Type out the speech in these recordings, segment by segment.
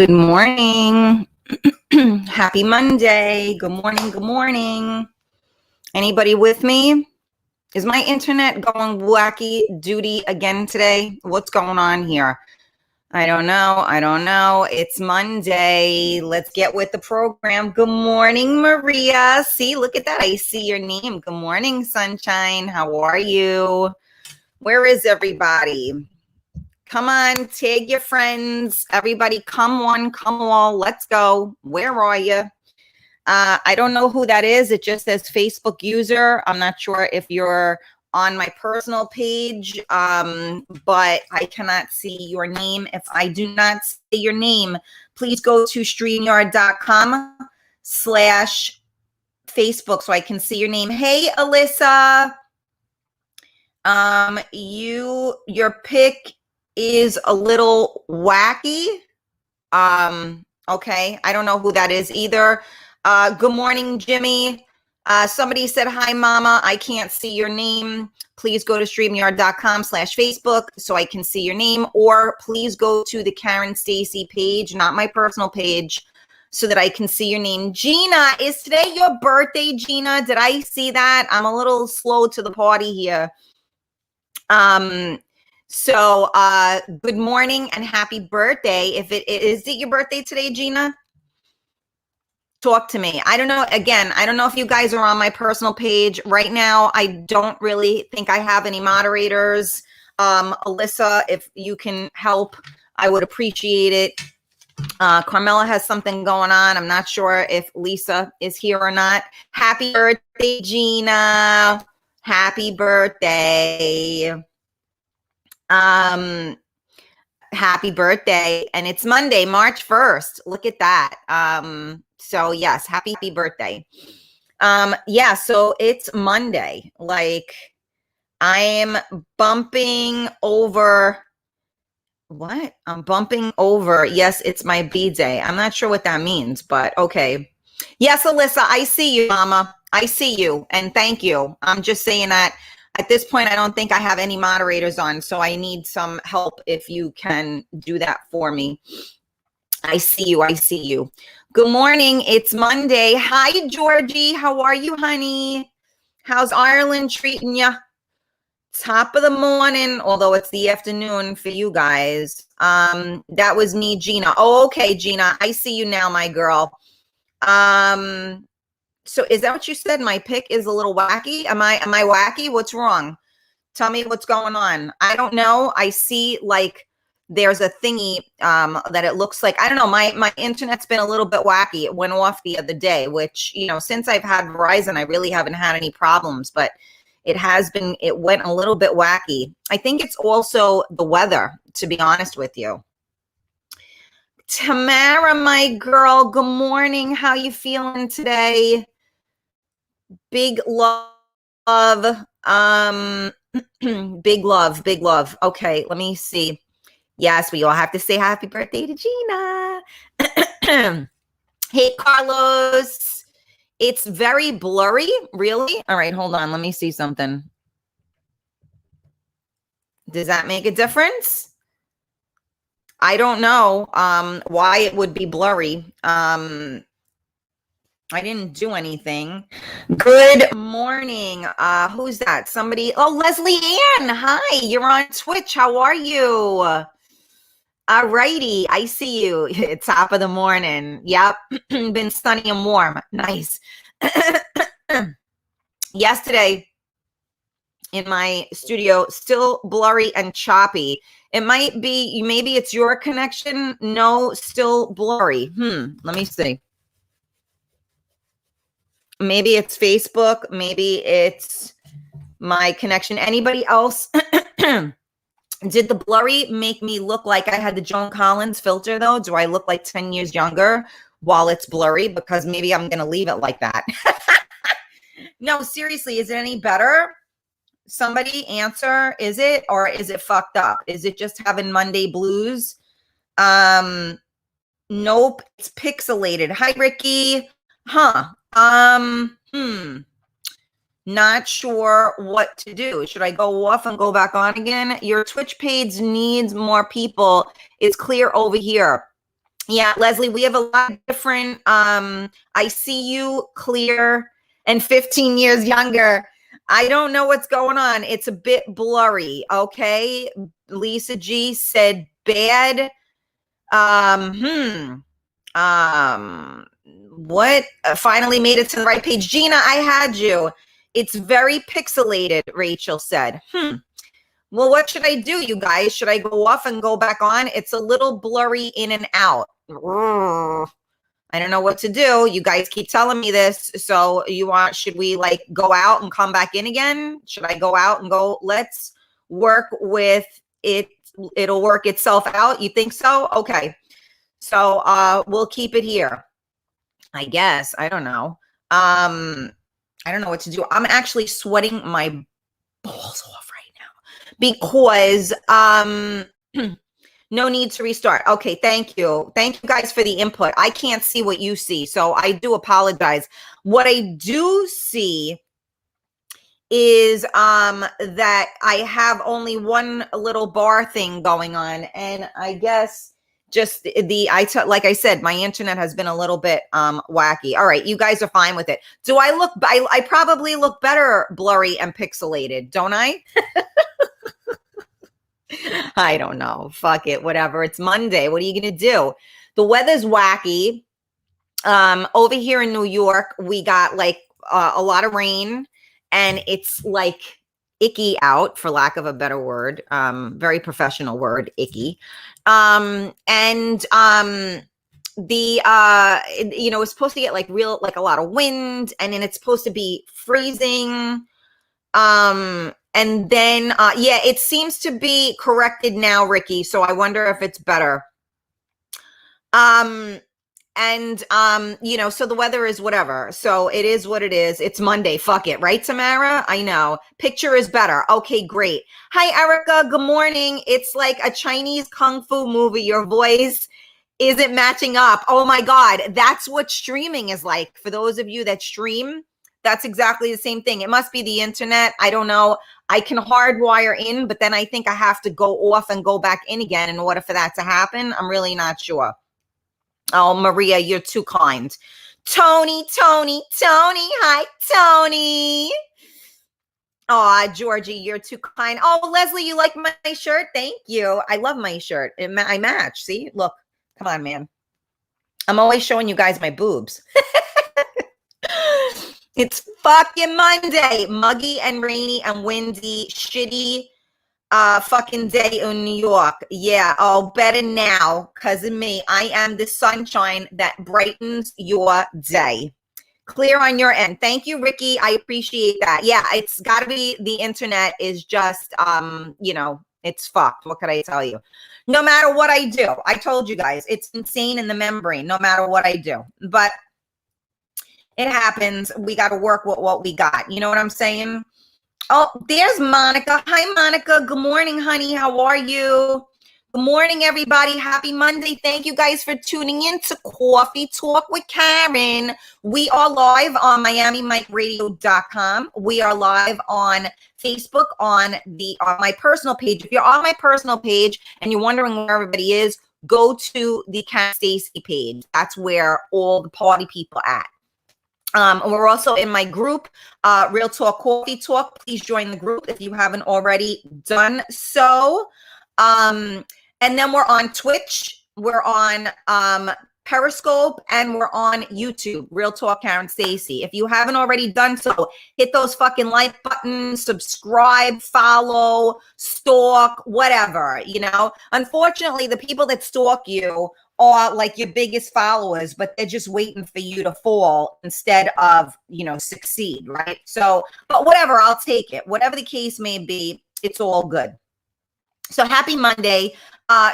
Good morning. Happy Monday. Good morning. Good morning. Anybody with me? Is my internet going wacky duty again today? What's going on here? I don't know. It's Monday. Let's get with the program. Good morning, Maria. See, look at that. I see your name. Good morning, Sunshine. How are you? Where is everybody? Come on, tag your friends. Everybody, come one, come all. Let's go. Where are you? I don't know who that is. It just says Facebook user. I'm not sure if you're on my personal page, but I cannot see your name. If I do not see your name, please go to streamyard.com/Facebook so I can see your name. Hey, Alyssa. Your pick is a little wacky. Okay. I don't know who that is either. Good morning, Jimmy. Somebody said, hi, mama. I can't see your name. Please go to streamyard.com/Facebook so I can see your name, or please go to the Karen Stacy page, not my personal page, so that I can see your name. Gina, is today your birthday, Gina? Did I see that? I'm a little slow to the party here. So good morning and happy birthday. Is it your birthday today, Gina? Talk to me. I don't know. Again, I don't know if you guys are on my personal page right now. I don't really think I have any moderators. Alyssa, if you can help, I would appreciate it. Carmela has something going on. I'm not sure if Lisa is here or not. Happy birthday, Gina. Happy birthday. Happy birthday. And it's Monday, March 1st. Look at that. So yes, happy birthday. Yeah, so it's Monday. Like, I'm bumping over. What? I'm bumping over. Yes, it's my B-day. I'm not sure what that means, but okay. Yes, Alyssa, I see you, mama. I see you. And thank you. I'm just saying that at this point, I don't think I have any moderators on, so I need some help if you can do that for me. I see you. I see you. Good morning. It's Monday. Hi, Georgie. How are you, honey? How's Ireland treating you? Top of the morning, although it's the afternoon for you guys. That was me, Gina. Oh, okay, Gina. I see you now, my girl. So is that what you said? My pick is a little wacky. Am I wacky? What's wrong? Tell me what's going on. I don't know. I see like there's a thingy that it looks like, I don't know, my internet's been a little bit wacky. It went off the other day, which, you know, since I've had Verizon, I really haven't had any problems, but it went a little bit wacky. I think it's also the weather, to be honest with you. Tamara, my girl, good morning. How you feeling today? Big love. Big love. Okay, let me see. Yes, we all have to say happy birthday to Gina. Hey, Carlos. It's very blurry. Really? All right, hold on. Let me see something. Does that make a difference? I don't know why it would be blurry. I didn't do anything. Good morning. Who's that? Somebody? Oh, Leslie Ann. Hi, you're on Twitch. How are you? All righty. I see you. It's top of the morning. Yep. Been sunny and warm. Nice. Yesterday in my studio, still blurry and choppy. It might be, maybe it's your connection. No, still blurry. Let me see. Maybe it's Facebook. Maybe it's my connection. Anybody else? Did the blurry make me look like I had the Joan Collins filter, though? Do I look like 10 years younger while it's blurry? Because maybe I'm going to leave it like that. No, seriously, is it any better? Somebody answer. Is it, or is it fucked up? Is it just having Monday blues? Nope, it's pixelated. Hi, Ricky. Not sure what to do. Should I go off and go back on again? Your Twitch page needs more people. It's clear over here. Yeah, Leslie, we have a lot of different, I see you clear and 15 years younger. I don't know what's going on. It's a bit blurry. Okay. Lisa G said bad. Um, what finally made it to the right page? Gina, I had you. It's very pixelated, Rachel said. Well, what should I do, you guys? Should I go off and go back on? It's a little blurry in and out. I don't know what to do. You guys keep telling me this. So should we like go out and come back in again? Should I go out and go, let's work with it. It'll work itself out. You think so? Okay. So we'll keep it here. I guess. I don't know. I don't know what to do. I'm actually sweating my balls off right now because no need to restart. Okay, thank you. Thank you guys for the input. I can't see what you see, so I do apologize. What I do see is that I have only one little bar thing going on, and I guess just like I said, my internet has been a little bit wacky. All right, you guys are fine with it. Do I look I probably look better blurry and pixelated, don't I? I don't know. Fuck it. Whatever. It's Monday. What are you going to do? The weather's wacky. Over here in New York, we got like a lot of rain and it's like icky out, for lack of a better word. Very professional word, icky. It's supposed to get like a lot of wind, and then it's supposed to be freezing. And then, it seems to be corrected now, Ricky. So I wonder if it's better. So the weather is whatever. So it is what it is. It's Monday. Fuck it. Right, Tamara? I know. Picture is better. Okay, great. Hi, Erica. Good morning. It's like a Chinese Kung Fu movie. Your voice isn't matching up. Oh my God. That's what streaming is like. For those of you that stream, that's exactly the same thing. It must be the internet. I don't know. I can hardwire in, but then I think I have to go off and go back in again in order for that to happen. I'm really not sure. Oh, Maria, you're too kind. Tony. Hi, Tony. Oh, Georgie, you're too kind. Oh, Leslie, you like my shirt? Thank you. I love my shirt. I match. See, look, come on, man. I'm always showing you guys my boobs. It's fucking Monday. Muggy and rainy and windy, shitty fucking day in New York. Yeah, oh, better now because of me. I am the sunshine that brightens your day. Clear on your end. Thank you, Ricky. I appreciate that. Yeah, it's got to be the internet is just, it's fucked. What could I tell you? No matter what I do, I told you guys, it's insane in the membrane, no matter what I do. But it happens. We got to work with what we got. You know what I'm saying? Oh, there's Monica. Hi, Monica. Good morning, honey. How are you? Good morning, everybody. Happy Monday. Thank you guys for tuning in to Coffee Talk with Karen. We are live on MiamiMikeRadio.com. We are live on Facebook on my personal page. If you're on my personal page and you're wondering where everybody is, go to the Cat Stacy page. That's where all the party people are at. We're also in my group, Real Talk Coffee Talk. Please join the group if you haven't already done so. And then we're on Twitch, we're on Periscope, and we're on YouTube, Real Talk Karen Stacy. If you haven't already done so, hit those fucking like buttons, subscribe, follow, stalk, whatever, Unfortunately, the people that stalk you are like your biggest followers, but they're just waiting for you to fall instead of, succeed, right? So, but whatever, I'll take it. Whatever the case may be, it's all good. So happy Monday.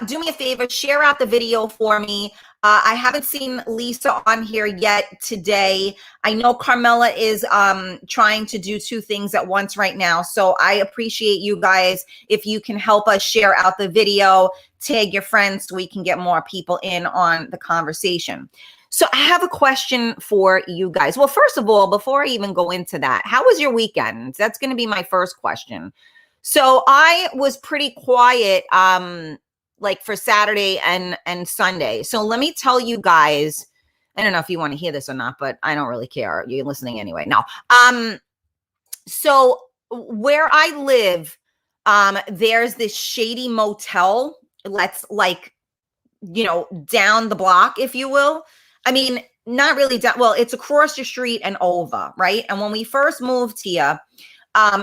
Do me a favor, share out the video for me. I haven't seen Lisa on here yet today. I know Carmela is trying to do two things at once right now. So I appreciate you guys if you can help us share out the video, tag your friends so we can get more people in on the conversation. So I have a question for you guys. Well, first of all, before I even go into that, how was your weekend? That's going to be my first question. So I was pretty quiet like for Saturday and Sunday. So let me tell you guys, I don't know if you want to hear this or not, but I don't really care. You're listening anyway. No. So where I live, there's this shady motel that's like, you know, down the block, if you will. I mean, not really down. Well, it's across the street and over, right? And when we first moved here,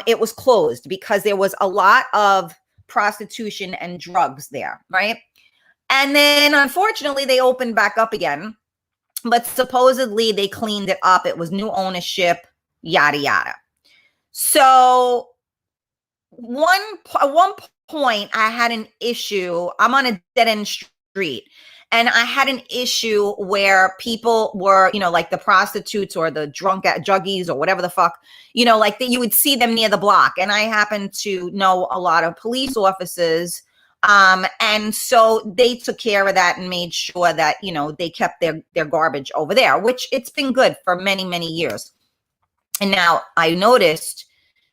it was closed because there was a lot of prostitution and drugs there, right? And then unfortunately, they opened back up again, but supposedly they cleaned it up. It was new ownership, yada, yada. So at one point, I had an issue. I'm on a dead end street. And I had an issue where people were, you know, like the prostitutes or the drunk at juggies or whatever the fuck, you know, like that you would see them near the block. And I happen to know a lot of police officers. And so they took care of that and made sure that, you know, they kept their garbage over there, which it's been good for many, many years. And now I noticed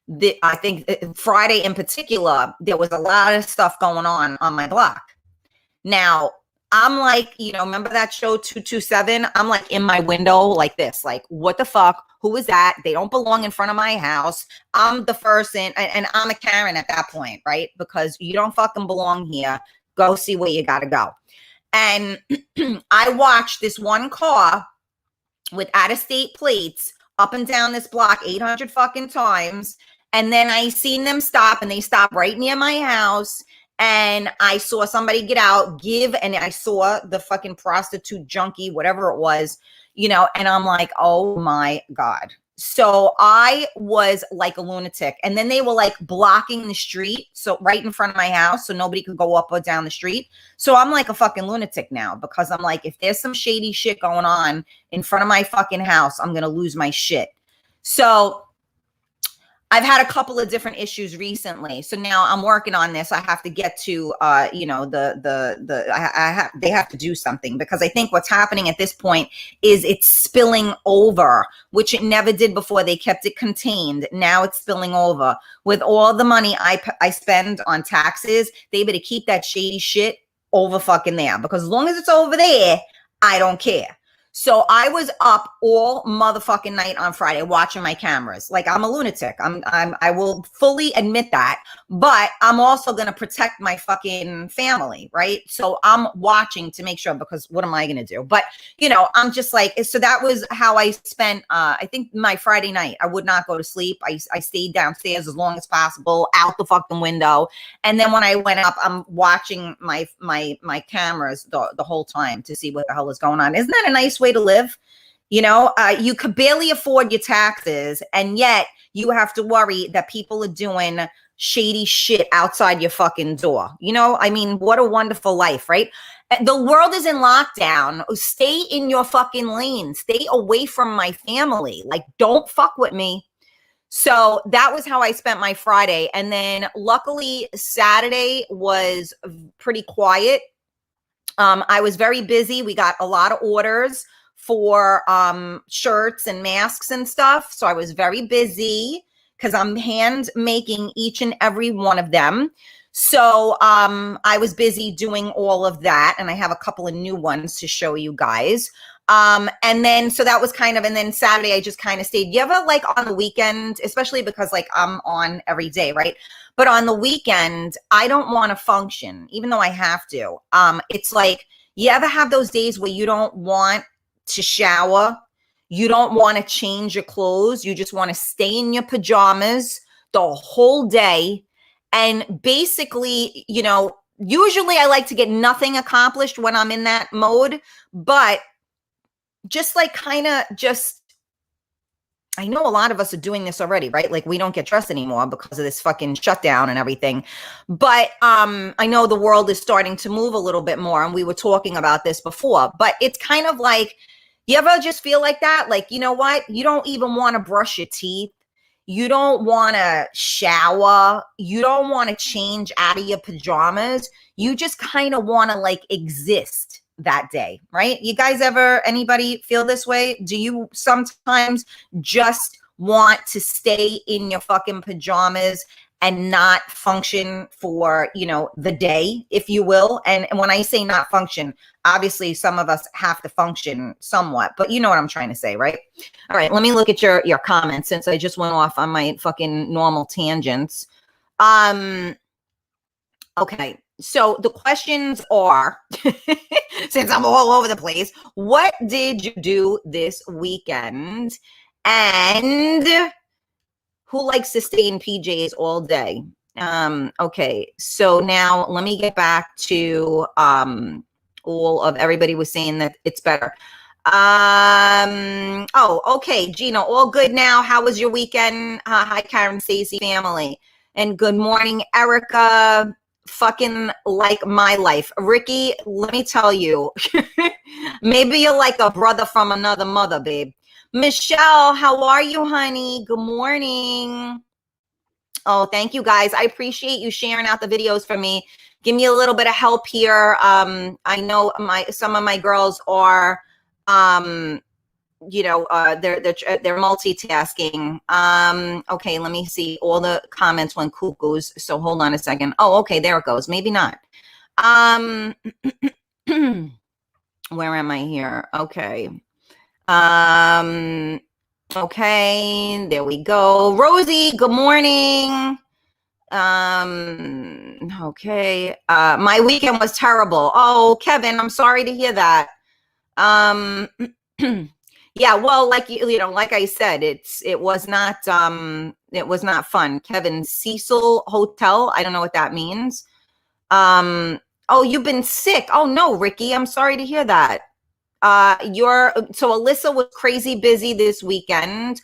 that I think Friday in particular, there was a lot of stuff going on my block. Now, I'm like, you know, remember that show 227? I'm like in my window like this, like, what the fuck? Who is that? They don't belong in front of my house. I'm the first in, and I'm a Karen at that point, right? Because you don't fucking belong here. Go see where you gotta go. And I watched this one car with out-of-state plates up and down this block 800 fucking times. And then I seen them stop, and they stopped right near my house. And I saw somebody get out, and I saw the fucking prostitute junkie, whatever it was, you know, and I'm like, oh my God. So I was like a lunatic. And then they were like blocking the street. So right in front of my house, so nobody could go up or down the street. So I'm like a fucking lunatic now, because I'm like, if there's some shady shit going on in front of my fucking house, I'm going to lose my shit. So I've had a couple of different issues recently. So now I'm working on this. I have to get to, you know, they have to do something, because I think what's happening at this point is it's spilling over, which it never did before. They kept it contained. Now it's spilling over. With all the money I spend on taxes, they better keep that shady shit over fucking there, because as long as it's over there, I don't care. So I was up all motherfucking night on Friday watching my cameras. Like, I'm a lunatic. I will fully admit that, but I'm also going to protect my fucking family, right? So I'm watching to make sure, because what am I going to do? But, you know, I'm just like, so that was how I spent, I think my Friday night. I would not go to sleep. I stayed downstairs as long as possible, out the fucking window. And then when I went up, I'm watching my cameras the whole time to see what the hell is going on. Isn't that a nice way to live? You know, you could barely afford your taxes, and yet you have to worry that people are doing shady shit outside your fucking door. You know, I mean, what a wonderful life, right? The world is in lockdown. Stay in your fucking lane. Stay away from my family. Like, don't fuck with me. So that was how I spent my Friday. And then luckily Saturday was pretty quiet. I was very busy. We got a lot of orders for shirts and masks and stuff. So I was very busy because I'm hand making each and every one of them. So I was busy doing all of that. And I have a couple of new ones to show you guys. And then, so that was kind of, and then Saturday, I just kind of stayed. You ever, like, on the weekend, especially because, like, I'm on every day, right? But on the weekend, I don't want to function, even though I have to. It's like, you ever have those days where you don't want to shower? You don't want to change your clothes. You just want to stay in your pajamas the whole day. And basically, you know, usually I like to get nothing accomplished when I'm in that mode, but just like kind of just, I know a lot of us are doing this already, right? Like, we don't get dressed anymore because of this fucking shutdown and everything. But I know the world is starting to move a little bit more, and we were talking about this before, but it's kind of like, you ever just feel like that? Like, you know what? You don't even want to brush your teeth. You don't want to shower. You don't want to change out of your pajamas. You just kind of want to, like, exist that day, right? You guys ever, anybody feel this way? Do you sometimes just want to stay in your fucking pajamas and not function for, you know, the day, if you will. And when I say not function, obviously some of us have to function somewhat, but you know what I'm trying to say, right? All right, let me look at your comments since I just went off on my fucking normal tangents. Okay, so the questions are, since I'm all over the place, what did you do this weekend? And who likes to stay in PJs all day? Okay, so now let me get back to all of everybody was saying that it's better. Oh, okay, Gina, all good now. How was your weekend? Hi, Karen, Stacey, family. And good morning, Erica. Fucking like my life. Ricky, let me tell you, maybe you're like a brother from another mother, babe. Michelle, how are you, honey? Good morning. Oh, thank you, guys. I appreciate you sharing out the videos for me. Give me a little bit of help here. I know some of my girls are, you know, they're multitasking. Okay, let me see. All the comments went cuckoos. So hold on a second. Oh, okay, there it goes. Maybe not. Where am I here? Okay. Okay, there we go. Rosie, good morning. Okay. My weekend was terrible. Oh, Kevin, I'm sorry to hear that. Yeah, well, like you know, like I said, it was not fun. Kevin, Cecil Hotel, I don't know what that means. Oh, you've been sick. Oh no, Ricky, I'm sorry to hear that. So Alyssa was crazy busy this weekend.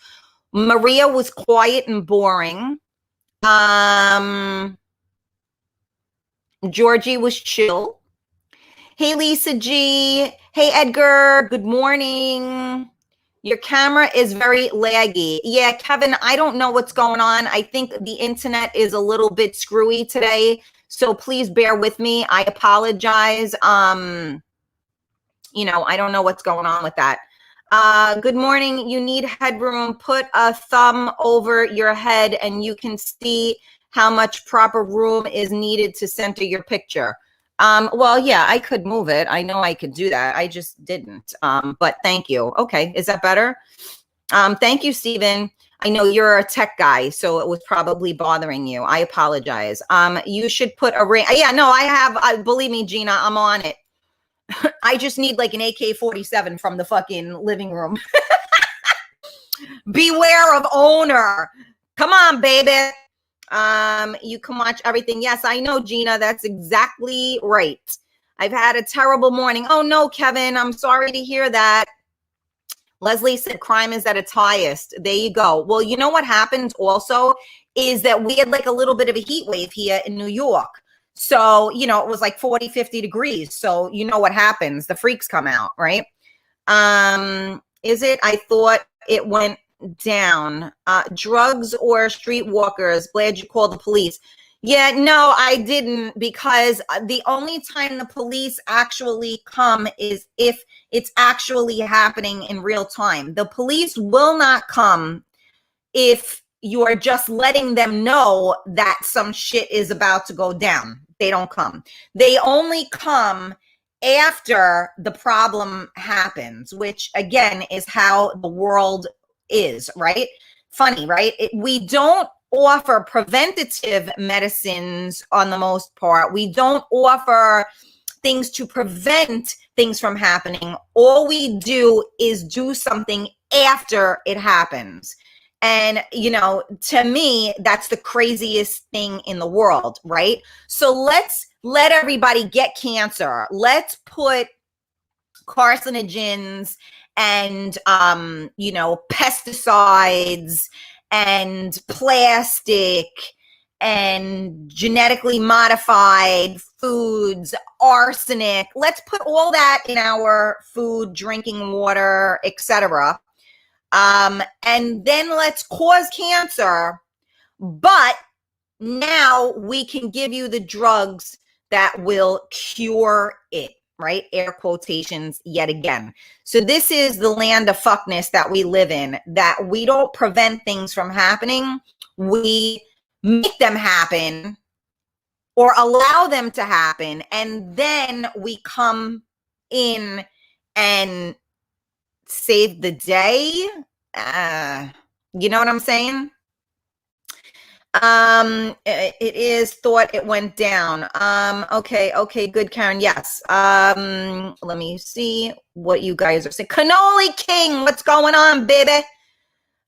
Maria was quiet and boring. Georgie was chill. Hey, Lisa G. Hey, Edgar. Good morning. Your camera is very laggy. Yeah, Kevin, I don't know what's going on. I think the internet is a little bit screwy today. So please bear with me. I apologize. You know, I don't know what's going on with that. Good morning. You need headroom. Put a thumb over your head and you can see how much proper room is needed to center your picture. Well, yeah, I could move it. I know I could do that. I just didn't. But thank you. Okay. Is that better? Thank you, Stephen. I know you're a tech guy, so it was probably bothering you. I apologize. You should put a ring. Yeah, no, I have. Believe me, Gina, I'm on it. I just need like an AK-47 from the fucking living room. Beware of owner. Come on, baby. You can watch everything. Yes, I know, Gina. That's exactly right. I've had a terrible morning. Oh, no, Kevin. I'm sorry to hear that. Leslie said crime is at its highest. There you go. Well, you know what happened also is that we had like a little bit of a heat wave here in New York. So, you know, it was like 40, 50 degrees. So you know what happens. The freaks come out, right? Is it? I thought it went down. Drugs or streetwalkers? Glad you called the police. Yeah, no, I didn't, because the only time the police actually come is if it's actually happening in real time. The police will not come if you are just letting them know that some shit is about to go down. They don't come. They only come after the problem happens, which again is how the world is, right? Funny, right? We don't offer preventative medicines on the most part. We don't offer things to prevent things from happening. All we do is do something after it happens. And, you know, to me, that's the craziest thing in the world, right? So let's let everybody get cancer. Let's put carcinogens and, you know, pesticides and plastic and genetically modified foods, arsenic. Let's put all that in our food, drinking water, etc. And then let's cause cancer, but now we can give you the drugs that will cure it, right? Air quotations yet again. So this is the land of fuckness that we live in, that we don't prevent things from happening. We make them happen or allow them to happen, and then we come in and save the day. You know what I'm saying? It is thought it went down. Okay, good, Karen. Yes. Let me see what you guys are saying. Cannoli King, what's going on, baby?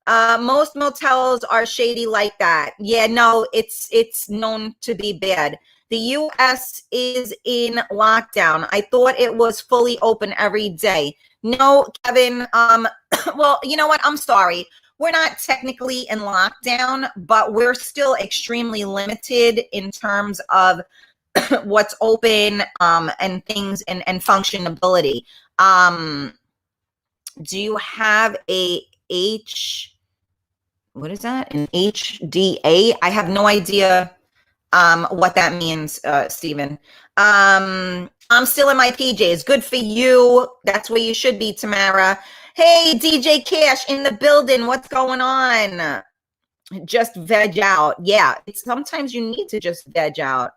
Most motels are shady like that. Yeah, no, it's known to be bad. The US is in lockdown. I thought it was fully open every day. No, Kevin, well, you know what? I'm sorry. We're not technically in lockdown, but we're still extremely limited in terms of what's open and things and functionability. Do you have a what is that? An HDA? I have no idea what that means, Stephen. I'm still in my PJs. Good for you. That's where you should be, Tamara. Hey, DJ Cash in the building. What's going on? Just veg out. Yeah, sometimes you need to just veg out.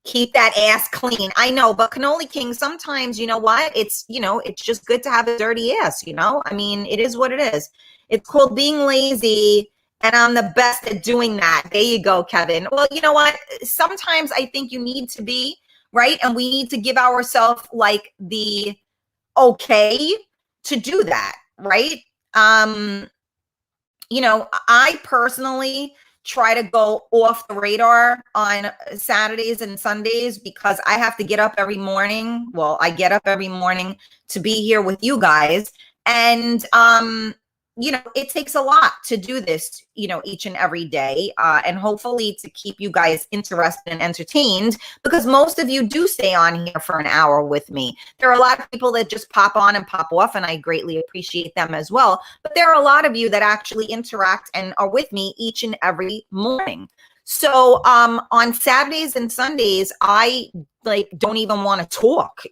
Keep that ass clean. I know, but Cannoli King, sometimes, you know what? It's just good to have a dirty ass, I mean, it is what it is. It's called being lazy, and I'm the best at doing that. There you go, Kevin. Well, you know what? Sometimes I think you need to be, right? And we need to give ourselves like the okay to do that, right? I personally try to go off the radar on Saturdays and Sundays because I have to get up every morning. Well, I get up every morning to be here with you guys. And, it takes a lot to do this, each and every day. And hopefully to keep you guys interested and entertained, because most of you do stay on here for an hour with me. There are a lot of people that just pop on and pop off, and I greatly appreciate them as well. But there are a lot of you that actually interact and are with me each and every morning. So on Saturdays and Sundays, I don't even want to talk,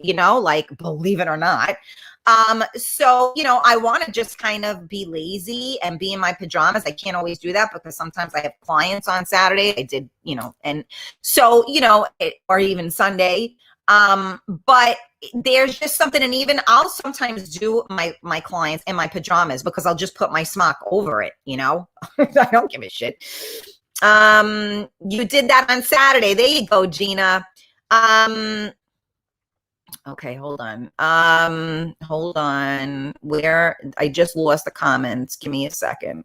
believe it or not. So, I want to just kind of be lazy and be in my pajamas. I can't always do that because sometimes I have clients on Saturday. I did, and so, or even Sunday. But there's just something, and even I'll sometimes do my clients in my pajamas because I'll just put my smock over it, I don't give a shit. You did that on Saturday. There you go, Gina. Okay, hold on. Where I just lost the comments. Give me a second.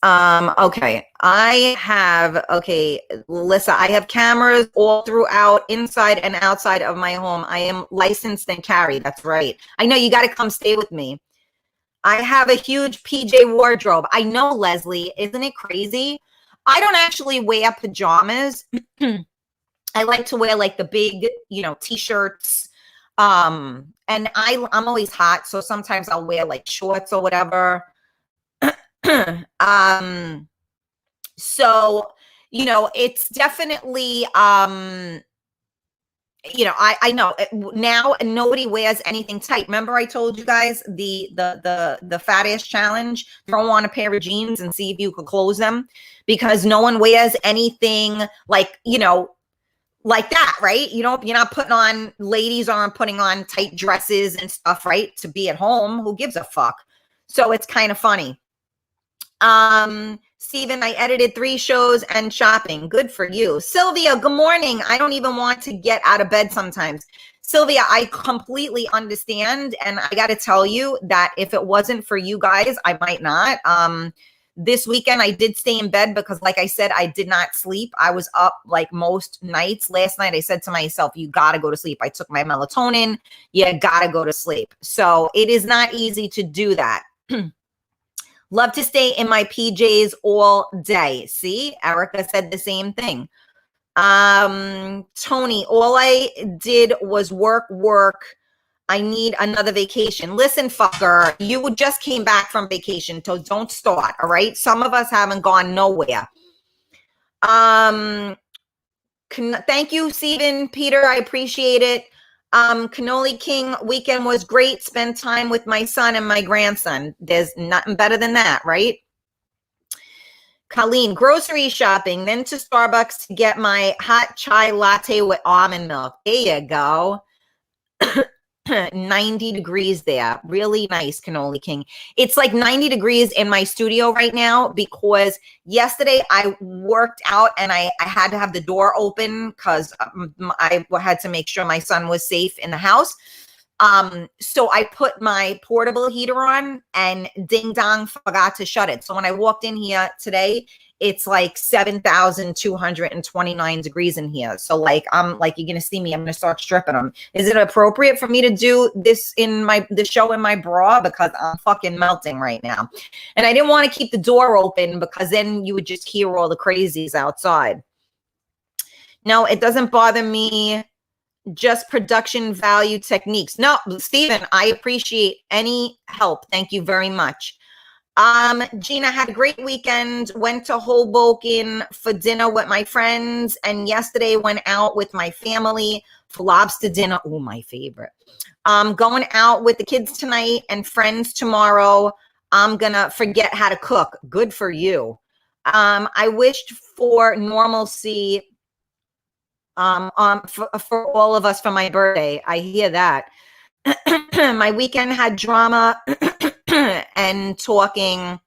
Okay. Lisa, I have cameras all throughout, inside and outside of my home. I am licensed and carry. That's right. I know, you got to come stay with me. I have a huge PJ wardrobe. I know, Leslie. Isn't it crazy? I don't actually wear pajamas. I like to wear like the big, t-shirts. And I'm always hot, so sometimes I'll wear like shorts or whatever. So, it's definitely, I know now nobody wears anything tight. Remember I told you guys the fat ass challenge? Throw on a pair of jeans and see if you could close them, because no one wears anything like that, right? You're not putting on, ladies aren't putting on tight dresses and stuff, right? To be at home. Who gives a fuck? So it's kind of funny. Steven, I edited 3 shows and shopping. Good for you. Sylvia, good morning. I don't even want to get out of bed sometimes. Sylvia, I completely understand. And I got to tell you that if it wasn't for you guys, I might not. This weekend, I did stay in bed because, like I said, I did not sleep. I was up like most nights. Last night, I said to myself, you got to go to sleep. I took my melatonin. You got to go to sleep. So it is not easy to do that. Love to stay in my PJs all day. See, Erica said the same thing. Tony, all I did was work. I need another vacation. Listen, fucker, you just came back from vacation, so don't start, all right? Some of us haven't gone nowhere. Thank you, Stephen, Peter, I appreciate it. Cannoli King weekend was great. Spend time with my son and my grandson. There's nothing better than that, right? Colleen, grocery shopping, then to Starbucks to get my hot chai latte with almond milk. There you go. 90 degrees there. Really nice, Cannoli King. It's like 90 degrees in my studio right now because yesterday I worked out and I had to have the door open because I had to make sure my son was safe in the house. So I put my portable heater on and ding dong forgot to shut it. So when I walked in here today, it's like 7,229 degrees in here. So like, I'm like, you're going to see me, I'm going to start stripping them. Is it appropriate for me to do this in the show in my bra? Because I'm fucking melting right now. And I didn't want to keep the door open because then you would just hear all the crazies outside. No, it doesn't bother me. Just production value techniques. No, Stephen, I appreciate any help. Thank you very much. Gina, had a great weekend, went to Hoboken for dinner with my friends, and yesterday went out with my family for lobster dinner. Oh, my favorite. Going out with the kids tonight and friends tomorrow. I'm gonna forget how to cook. Good for you. I wished for normalcy for all of us for my birthday. I hear that. My weekend had drama and talking.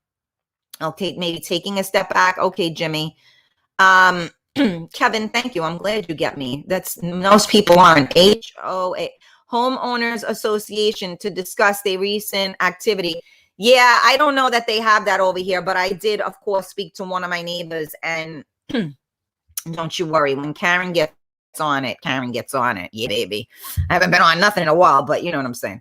Okay, maybe taking a step back. Okay, Jimmy. Kevin, thank you. I'm glad you get me. That's most people aren't. HOA, Homeowners Association, to discuss their recent activity. Yeah, I don't know that they have that over here, but I did, of course, speak to one of my neighbors, and don't you worry. When Karen gets on it, Karen gets on it. Yeah, baby. I haven't been on nothing in a while, but you know what I'm saying.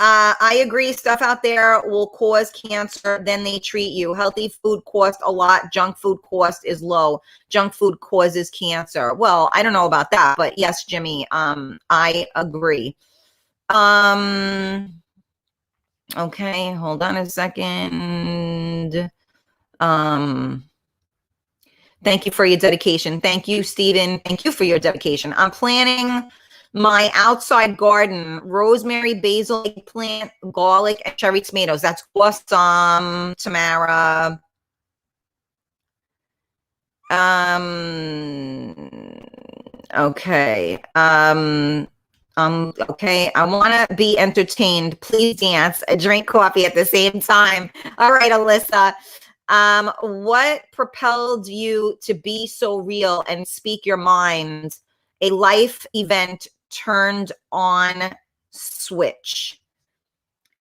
I agree. Stuff out there will cause cancer. Then they treat you. Healthy food costs a lot. Junk food cost is low. Junk food causes cancer. Well, I don't know about that, but yes, Jimmy, I agree. Okay, hold on a second. Thank you for your dedication. Thank you, Stephen. Thank you for your dedication. I'm planning my outside garden: rosemary, basil, eggplant, garlic, and cherry tomatoes. That's awesome, Tamara. Okay. Okay. I want to be entertained. Please dance, drink coffee at the same time. All right, Alyssa. What propelled you to be so real and speak your mind? A life event turned on switch.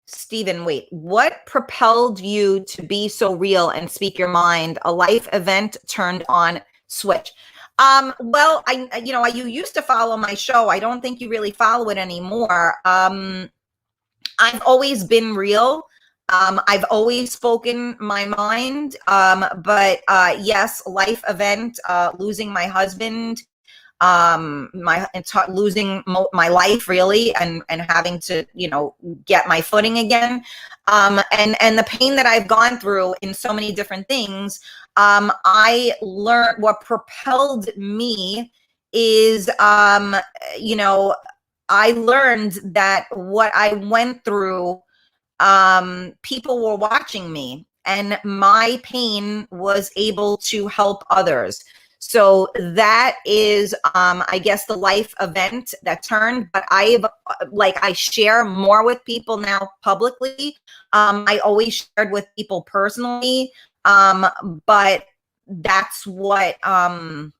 Stephen, wait, what propelled you to be so real and speak your mind? A life event turned on switch. Well, you used to follow my show. I don't think you really follow it anymore. I've always been real. I've always spoken my mind. But yes, life event, losing my husband, losing my life really, and having to, get my footing again. And the pain that I've gone through in so many different things. I learned what propelled me is, I learned that what I went through, people were watching me, and my pain was able to help others. So that is, I guess, the life event that turned. But I share more with people now publicly. I always shared with people personally. But that's what, like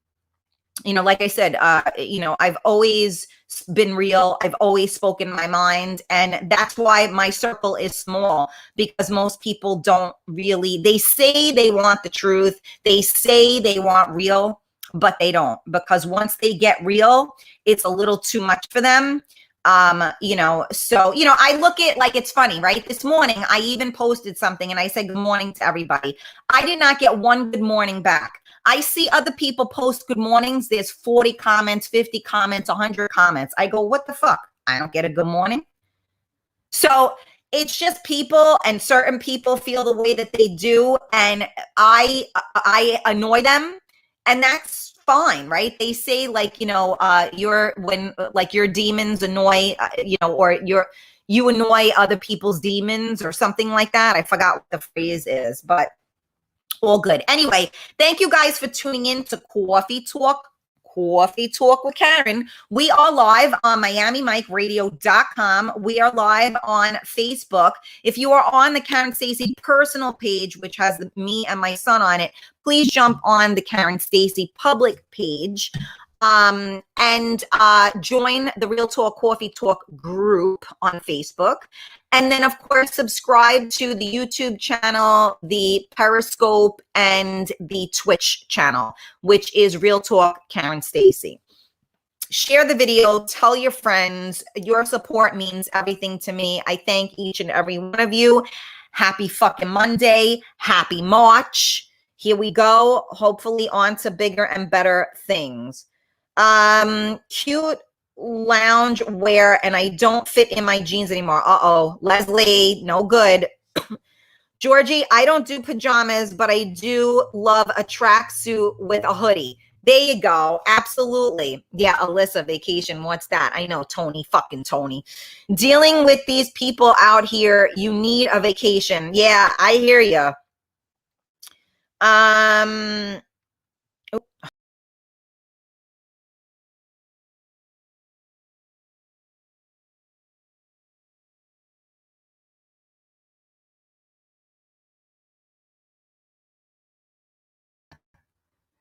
I said, I've always been real. I've always spoken my mind. And that's why my circle is small, because most people don't really, they say they want the truth. They say they want real, but they don't, because once they get real, it's a little too much for them. So, I look at, like, it's funny, right? This morning, I even posted something and I said, good morning to everybody. I did not get one good morning back. I see other people post good mornings. There's 40 comments, 50 comments, 100 comments. I go, what the fuck? I don't get a good morning. So it's just people, and certain people feel the way that they do. And I annoy them, and that's fine, right? They say, like, your demons annoy, or you annoy other people's demons or something like that. I forgot what the phrase is, but All good. Anyway, thank you guys for tuning in to Coffee Talk. Coffee Talk with Karen. We are live on MiamiMikeRadio.com. We are live on Facebook. If you are on the Karen Stacey personal page, which has me and my son on it, please jump on the Karen Stacey public page and join the Real Talk Coffee Talk group on Facebook. And then, of course, subscribe to the YouTube channel, the Periscope, and the Twitch channel, which is Real Talk Karen Stacey. Share the video. Tell your friends. Your support means everything to me. I thank each and every one of you. Happy fucking Monday. Happy March. Here we go. Hopefully on to bigger and better things. Cute lounge wear, and I don't fit in my jeans anymore. Uh-oh. Leslie, no good. Georgie, I don't do pajamas, but I do love a tracksuit with a hoodie. There you go. Absolutely. Yeah, Alyssa, vacation. What's that? I know, Tony, fucking Tony. Dealing with these people out here, you need a vacation. Yeah, I hear you.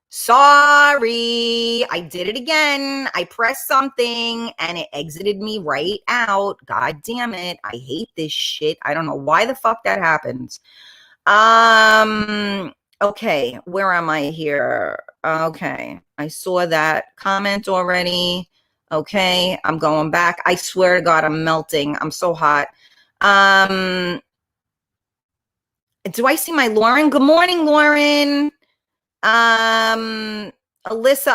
Sorry, I did it again. I pressed something and it exited me right out. God damn it. I hate this shit. I don't know why the fuck that happens. Okay, where am I here? Okay, I saw that comment already. Okay, I'm going back. I swear to God, I'm melting. I'm so hot. Do I see my Lauren? Good morning, Lauren. Alyssa,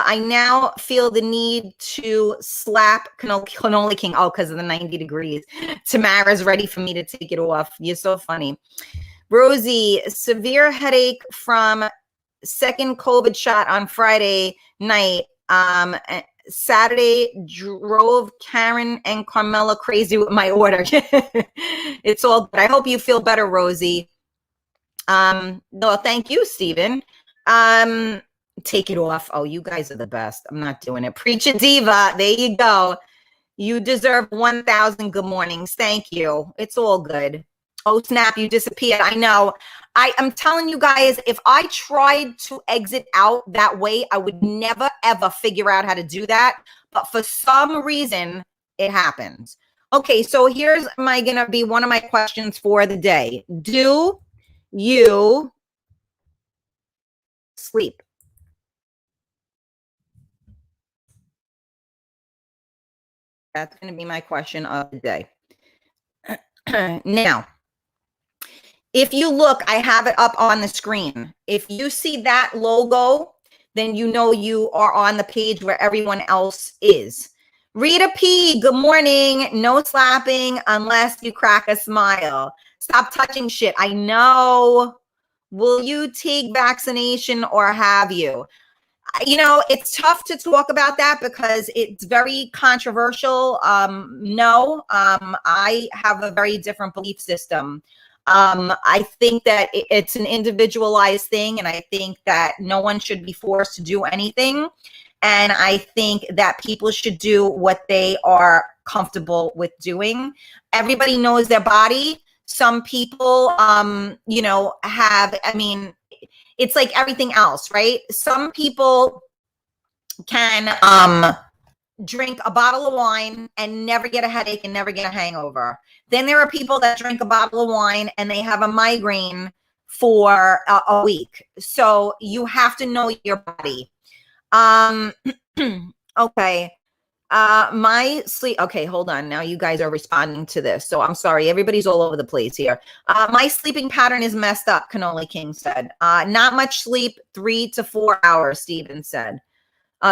I now feel the need to slap Cannoli King. Oh, because of the 90 degrees. Tamara's ready for me to take it off. You're so funny. Rosie, severe headache from second COVID shot on Friday night. Saturday drove Karen and Carmela crazy with my order. It's all good. I hope you feel better, Rosie. No, thank you, Stephen. Take it off. Oh, you guys are the best. I'm not doing it. Preach a diva. There you go. You deserve 1,000 good mornings. Thank you. It's all good. Oh, snap. You disappeared. I know. I am telling you guys, if I tried to exit out that way, I would never, ever figure out how to do that. But for some reason, it happens. Okay, so here's gonna be one of my questions for the day. Do you sleep? That's going to be my question of the day. Now, if you look, I have it up on the screen. If you see that logo, then you know you are on the page where everyone else is. Rita P, good morning. No slapping unless you crack a smile. Stop touching shit. I know. Will you take vaccination or have you? You know, it's tough to talk about that because it's very controversial. No, I have a very different belief system. I think that it's an individualized thing, and I think that no one should be forced to do anything. And I think that people should do what they are comfortable with doing. Everybody knows their body. Some people, you know, it's like everything else, right? Some people can drink a bottle of wine and never get a headache and never get a hangover. Then there are people that drink a bottle of wine and they have a migraine for a week. So you have to know your body. Okay. My sleep. Okay, hold on. Now you guys are responding to this. So I'm sorry. Everybody's all over the place here. My sleeping pattern is messed up, Cannoli King said. Not much sleep, 3 to 4 hours, Steven said.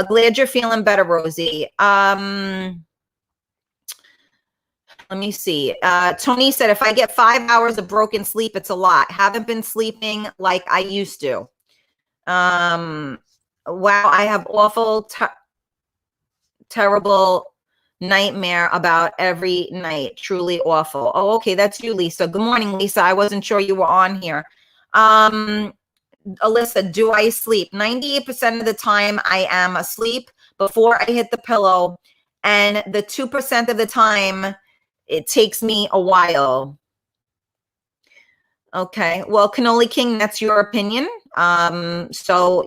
Glad you're feeling better, Rosie. Let me see. Tony said, if I get 5 hours of broken sleep, it's a lot. Haven't been sleeping like I used to. Wow, I have awful, terrible nightmare about every night. Truly awful. Oh, okay, that's you, Lisa. Good morning, Lisa. I wasn't sure you were on here. Alyssa, do I sleep? 98% of the time I am asleep before I hit the pillow. And the 2% of the time it takes me a while. Okay. Well, Cannoli King, that's your opinion. So,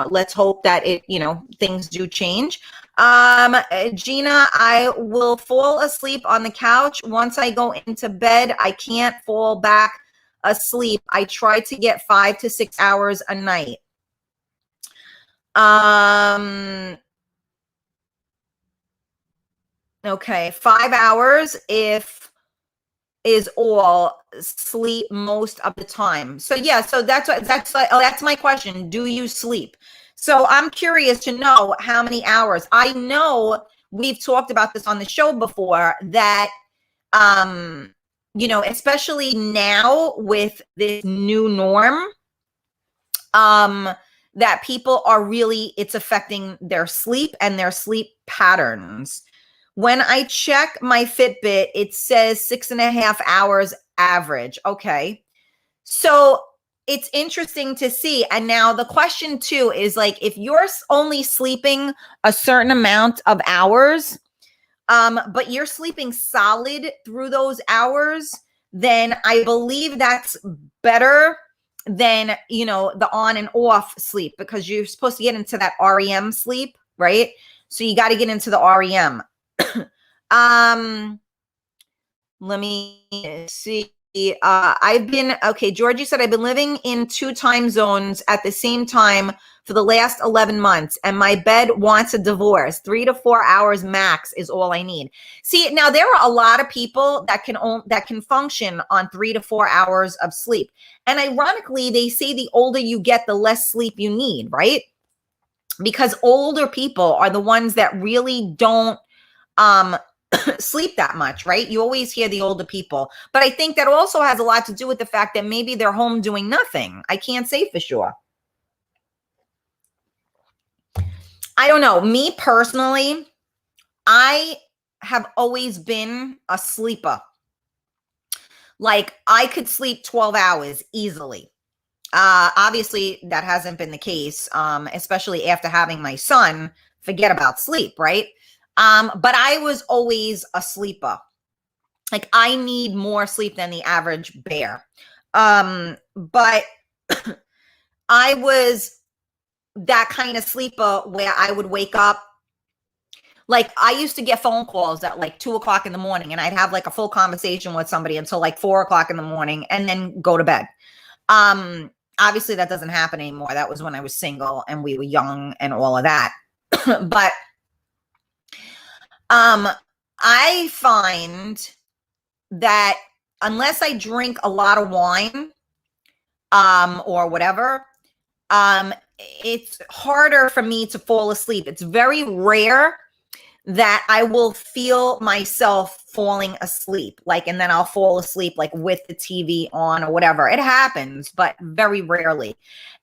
let's hope that things do change. Gina, I will fall asleep on the couch. Once I go into bed, I can't fall back asleep. I try to get 5 to 6 hours a night. Okay, 5 hours is all sleep most of the time. So yeah, so that's my question. Do you sleep? So I'm curious to know how many hours. I know we've talked about this on the show before that especially now with this new norm, that people are really, it's affecting their sleep and their sleep patterns. When I check my Fitbit, it says 6.5 hours average. Okay. So it's interesting to see. And now the question too is like, if you're only sleeping a certain amount of hours, but you're sleeping solid through those hours, then I believe that's better than, the on and off sleep, because you're supposed to get into that REM sleep, right? So you got to get into the REM. Let me see. Georgie said, I've been living in 2 time zones at the same time for the last 11 months, and my bed wants a divorce. 3 to 4 hours max is all I need. See, now there are a lot of people that can function on 3 to 4 hours of sleep. And ironically, they say the older you get, the less sleep you need, right? Because older people are the ones that really don't sleep that much, right? You always hear the older people. But I think that also has a lot to do with the fact that maybe they're home doing nothing. I can't say for sure. I don't know. Me personally, I have always been a sleeper. Like, I could sleep 12 hours easily. Obviously, that hasn't been the case, especially after having my son. Forget about sleep, right? But I was always a sleeper. Like, I need more sleep than the average bear. But I was that kind of sleeper where I would wake up. Like, I used to get phone calls at like 2 o'clock in the morning, and I'd have like a full conversation with somebody until like 4 o'clock in the morning and then go to bed. Obviously that doesn't happen anymore. That was when I was single and we were young and all of that. But I find that unless I drink a lot of wine, or whatever, it's harder for me to fall asleep. It's very rare that I will feel myself falling asleep, and then I'll fall asleep with the TV on or whatever. It happens, but very rarely.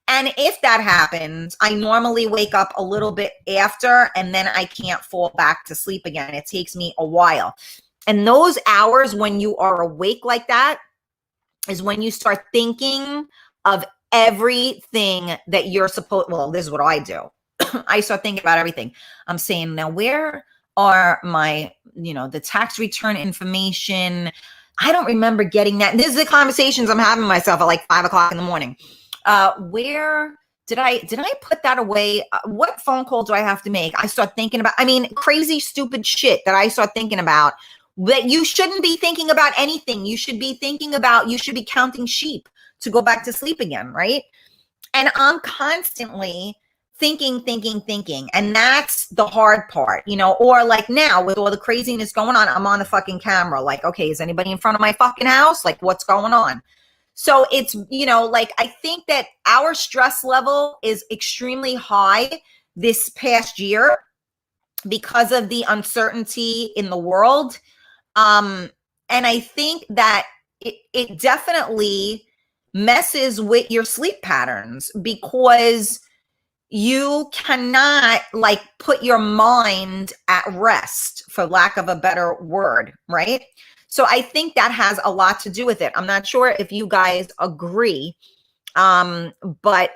And if that happens, I normally wake up a little bit after, and then I can't fall back to sleep again. It takes me a while. And those hours when you are awake like that is when you start thinking of everything that you're supposed, well, this is what I do. I start thinking about everything. I'm saying, now where are my, the tax return information? I don't remember getting that. This is the conversations I'm having with myself at 5 o'clock in the morning. Where did I put that away? What phone call do I have to make? I start thinking about, crazy, stupid shit that I start thinking about that you shouldn't be thinking about anything. You should be counting sheep to go back to sleep again, right? And I'm constantly thinking. And that's the hard part, or now with all the craziness going on, I'm on the fucking camera. Okay, is anybody in front of my fucking house? What's going on? So it's, I think that our stress level is extremely high this past year because of the uncertainty in the world. And I think that it definitely messes with your sleep patterns because you cannot put your mind at rest, for lack of a better word, right? So I think that has a lot to do with it. I'm not sure if you guys agree. But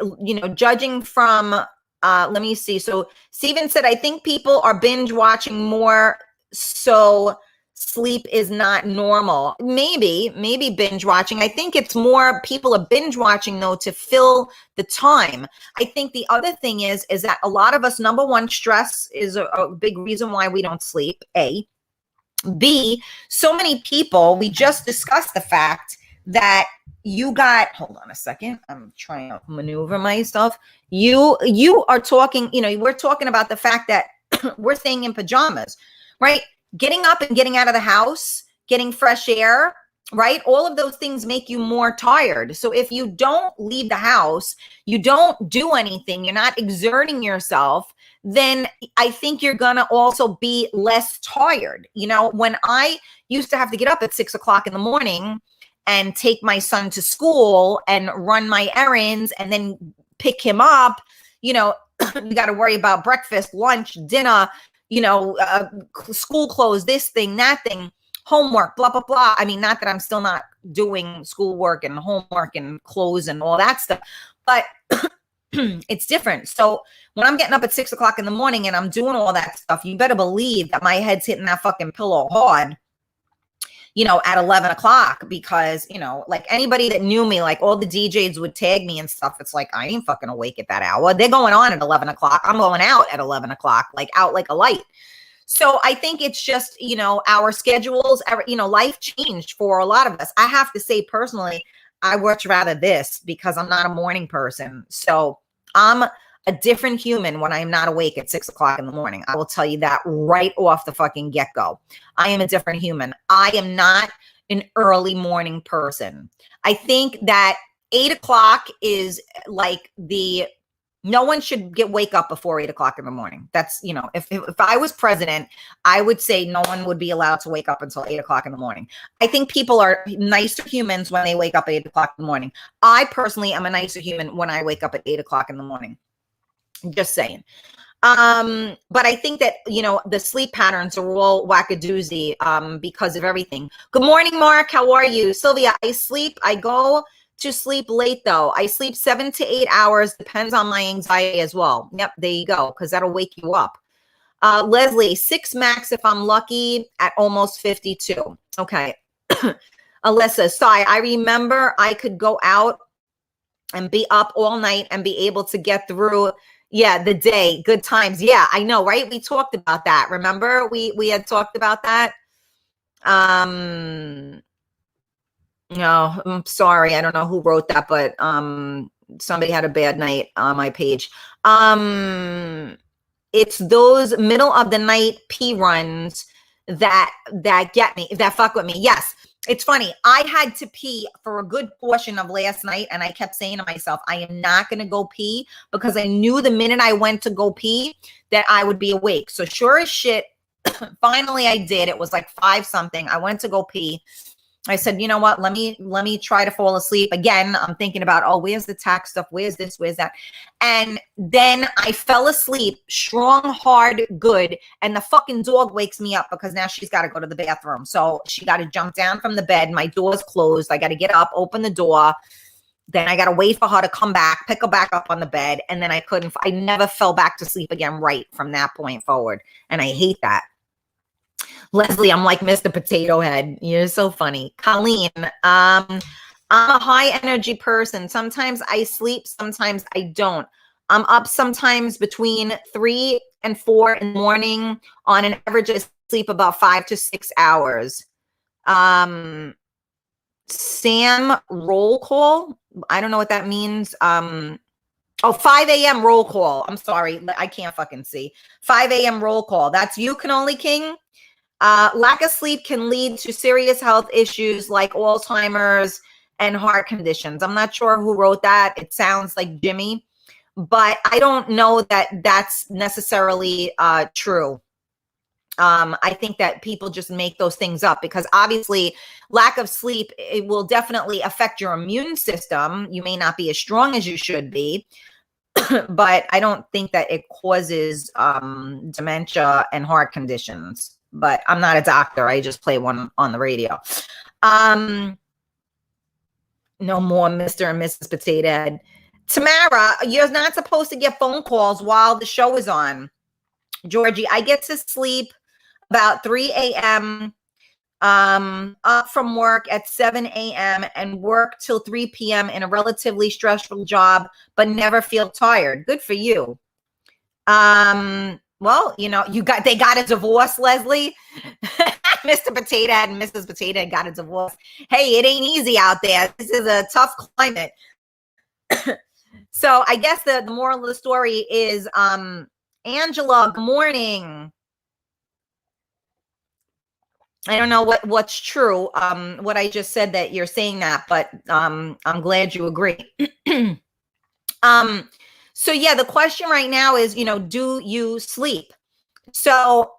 judging from let me see. So Steven said, I think people are binge watching more, so sleep is not normal. Maybe binge watching. I think it's more people are binge watching though to fill the time. I think the other thing is that a lot of us, number one, stress is a big reason why we don't sleep. A. B, so many people, we just discussed the fact that hold on a second, I'm trying to maneuver myself. You are talking, we're talking about the fact that we're staying in pajamas, right? Getting up and getting out of the house, getting fresh air, right? All of those things make you more tired. So if you don't leave the house, you don't do anything, you're not exerting yourself, then I think you're going to also be less tired. When I used to have to get up at 6 o'clock in the morning and take my son to school and run my errands and then pick him up, you got to worry about breakfast, lunch, dinner, school clothes, this thing, that thing, homework, blah, blah, blah. I mean, not that I'm still not doing schoolwork and homework and clothes and all that stuff, but it's different. So when I'm getting up at 6 o'clock in the morning and I'm doing all that stuff, you better believe that my head's hitting that fucking pillow hard, at 11 o'clock, because, like anybody that knew me, like all the DJs would tag me and stuff. It's like, I ain't fucking awake at that hour. They're going on at 11 o'clock. I'm going out at 11 o'clock, like out like a light. So I think it's just, our schedules, life changed for a lot of us. I have to say personally, I much rather this because I'm not a morning person. So I'm a different human when I'm not awake at 6 o'clock in the morning. I will tell you that right off the fucking get-go. I am a different human. I am not an early morning person. I think that 8 o'clock is like no one should wake up before 8 o'clock in the morning. That's, if I was president, I would say no one would be allowed to wake up until 8 o'clock in the morning. I think people are nicer humans when they wake up at 8 o'clock in the morning. I personally am a nicer human when I wake up at 8 o'clock in the morning. Just saying. But I think that, the sleep patterns are all wackadoozy because of everything. Good morning, Mark. How are you? Sylvia, I go to sleep late though. I sleep 7 to 8 hours, depends on my anxiety as well. Yep, there you go, because that'll wake you up. Leslie, 6 max if I'm lucky at almost 52. Okay. Alyssa, sorry, I remember I could go out and be up all night and be able to get through the day. Good times. Yeah, I know, right? We talked about that. Remember we had talked about that. No, I'm sorry. I don't know who wrote that, but somebody had a bad night on my page. It's those middle of the night pee runs that get me, that fuck with me. Yes. It's funny. I had to pee for a good portion of last night, and I kept saying to myself, I am not going to go pee, because I knew the minute I went to go pee that I would be awake. So sure as shit, finally I did. It was like 5 something. I went to go pee. I said, you know what? Let me try to fall asleep. Again, I'm thinking about, oh, where's the tax stuff? Where's this? Where's that? And then I fell asleep, strong, hard, good. And the fucking dog wakes me up because now she's got to go to the bathroom. So she got to jump down from the bed. My door's closed. I got to get up, open the door. Then I got to wait for her to come back, pick her back up on the bed. And then I never fell back to sleep again right from that point forward. And I hate that. Leslie, I'm like Mr. Potato Head. You're so funny. Colleen, I'm a high energy person. Sometimes I sleep, sometimes I don't. I'm up sometimes between 3 and 4 in the morning. On an average, I sleep about 5 to 6 hours. Sam roll call. I don't know what that means. 5 a.m. roll call. I'm sorry. I can't fucking see. 5 a.m. roll call. That's you, Canoli King. Lack of sleep can lead to serious health issues like Alzheimer's and heart conditions. I'm not sure who wrote that. It sounds like Jimmy, but I don't know that that's necessarily true. I think that people just make those things up, because obviously lack of sleep, it will definitely affect your immune system. You may not be as strong as you should be, but I don't think that it causes dementia and heart conditions. But I'm not a doctor. I just play one on the radio. No more Mr. and Mrs. Potato Head. Tamara, you're not supposed to get phone calls while the show is on. Georgie, I get to sleep about 3 a.m. Up from work at 7 a.m. and work till 3 p.m. in a relatively stressful job, but never feel tired. Good for you. Well, they got a divorce, Leslie. Mr. Potato Head and Mrs. Potato Head got a divorce. Hey, it ain't easy out there. This is a tough climate. So I guess the moral of the story is, Angela, good morning. I don't know what's true, what I just said that you're saying that, but I'm glad you agree. So yeah, the question right now is, do you sleep? So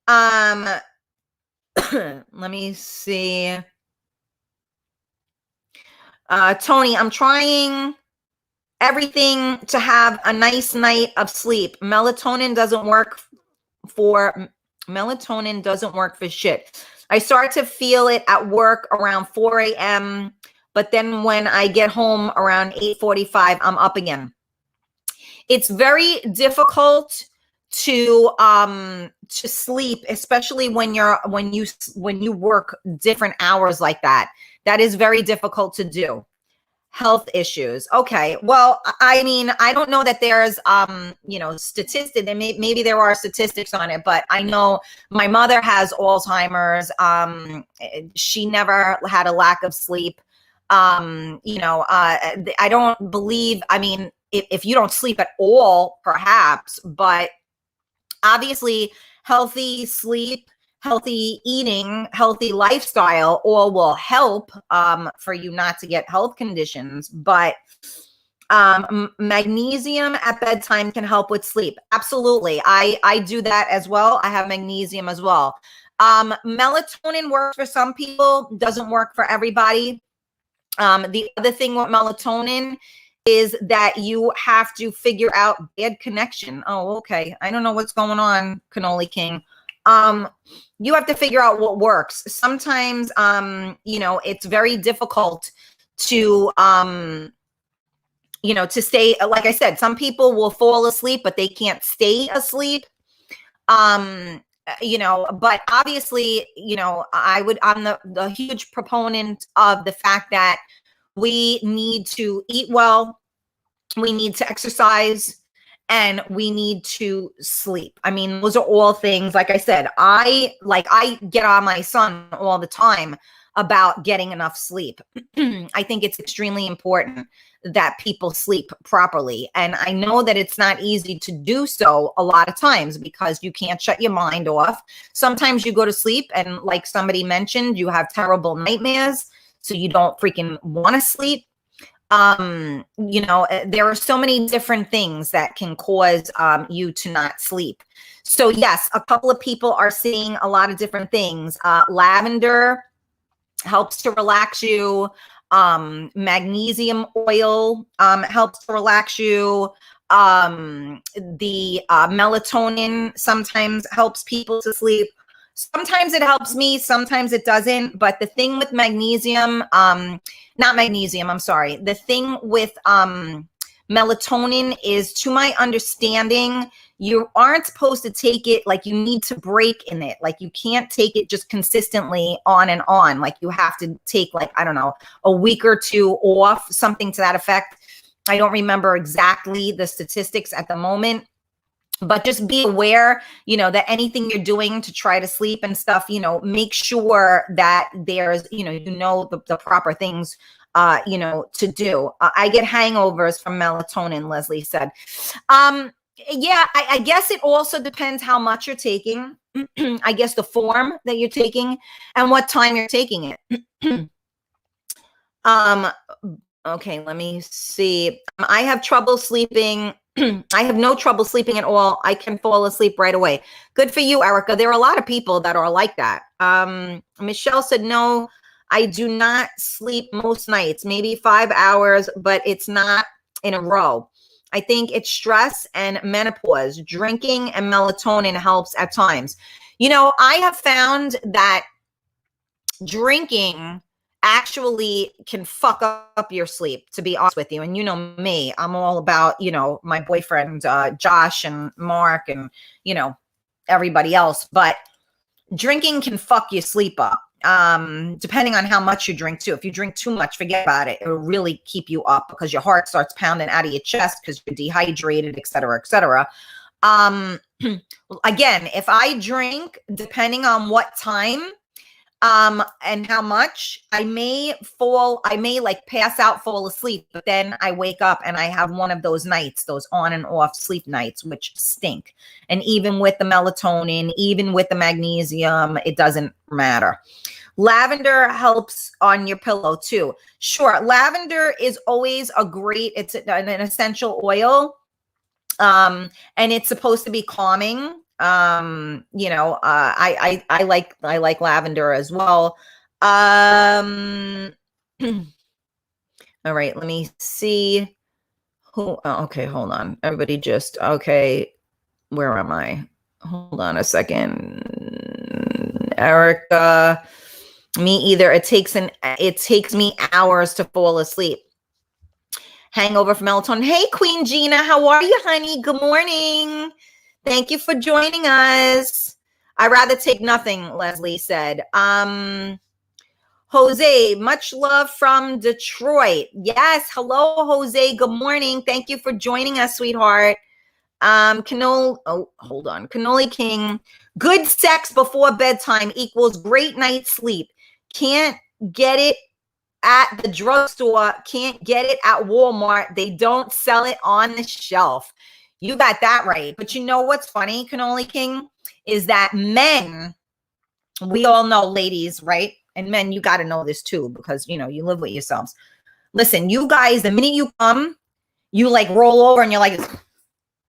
let me see. Tony, I'm trying everything to have a nice night of sleep. Melatonin doesn't work for shit. I start to feel it at work around 4 a.m., but then when I get home around 8:45, I'm up again. It's very difficult to sleep, especially when you work different hours like that. That is very difficult to do. Health issues. Okay. Well, I mean, I don't know that there's, statistics, and maybe there are statistics on it, but I know my mother has Alzheimer's. She never had a lack of sleep. I don't believe, I mean, if you don't sleep at all, perhaps, but obviously healthy sleep, healthy eating, healthy lifestyle all will help for you not to get health conditions. But magnesium at bedtime can help with sleep. Absolutely. I do that as well. I have magnesium as well. Melatonin works for some people, doesn't work for everybody. The other thing with melatonin is that you have to figure out bad connection. Oh, okay. I don't know what's going on, Cannoli King. You have to figure out what works. Sometimes, it's very difficult to, to stay, like I said, some people will fall asleep, but they can't stay asleep. But obviously, I'm the huge proponent of the fact that we need to eat well, we need to exercise, and we need to sleep. I mean, those are all things, like I said, I get on my son all the time about getting enough sleep. I think it's extremely important that people sleep properly. And I know that it's not easy to do so a lot of times because you can't shut your mind off. Sometimes you go to sleep and, like somebody mentioned, you have terrible nightmares, so you don't freaking want to sleep. There are so many different things that can cause you to not sleep. So yes, a couple of people are seeing a lot of different things. Lavender helps to relax you. Magnesium oil helps to relax you. The melatonin sometimes helps people to sleep. Sometimes it helps me, sometimes it doesn't. But the thing with magnesium, not magnesium, I'm sorry. The thing with melatonin is, to my understanding, you aren't supposed to take it, like you need to break in it. Like you can't take it just consistently on and on. Like you have to take, like, I don't know, a week or two off, something to that effect. I don't remember exactly the statistics at the moment. But just be aware, that anything you're doing to try to sleep and stuff, make sure that there's, the proper things, to do. I get hangovers from melatonin, Leslie said. Yeah, I guess it also depends how much you're taking. I guess the form that you're taking and what time you're taking it. Okay, let me see. I have trouble sleeping. I have no trouble sleeping at all. I can fall asleep right away. Good for you, Erica. There are a lot of people that are like that. Michelle said, no, I do not sleep most nights, maybe 5 hours, but it's not in a row. I think it's stress and menopause. Drinking and melatonin helps at times. I have found that drinking actually can fuck up your sleep, to be honest with you. And you know me, I'm all about, my boyfriend, Josh and Mark and, everybody else. But drinking can fuck your sleep up. Depending on how much you drink too. If you drink too much, forget about it. It will really keep you up because your heart starts pounding out of your chest because you're dehydrated, et cetera, et cetera. Again, if I drink, depending on what time, and how much, I may like pass out, fall asleep, but then I wake up and I have one of those nights, those on and off sleep nights, which stink. And even with the melatonin, even with the magnesium, it doesn't matter. Lavender helps on your pillow too. Sure. Lavender is always it's an essential oil. And it's supposed to be calming. I like lavender as well. All right, let me see okay, hold on. Everybody okay. Where am I? Hold on a second. Erica, me either. It takes me hours to fall asleep. Hangover from melatonin. Hey, Queen Gina, how are you, honey? Good morning. Thank you for joining us. I'd rather take nothing, Leslie said. Jose, much love from Detroit. Yes, hello, Jose. Good morning. Thank you for joining us, sweetheart. Cannoli King. Good sex before bedtime equals great night's sleep. Can't get it at the drugstore, can't get it at Walmart. They don't sell it on the shelf. You got that right. But you know what's funny, Cannoli King, is that men, we all know, ladies, right? And men, you got to know this too, because, you live with yourselves. Listen, you guys, the minute you come, you like roll over and you're like,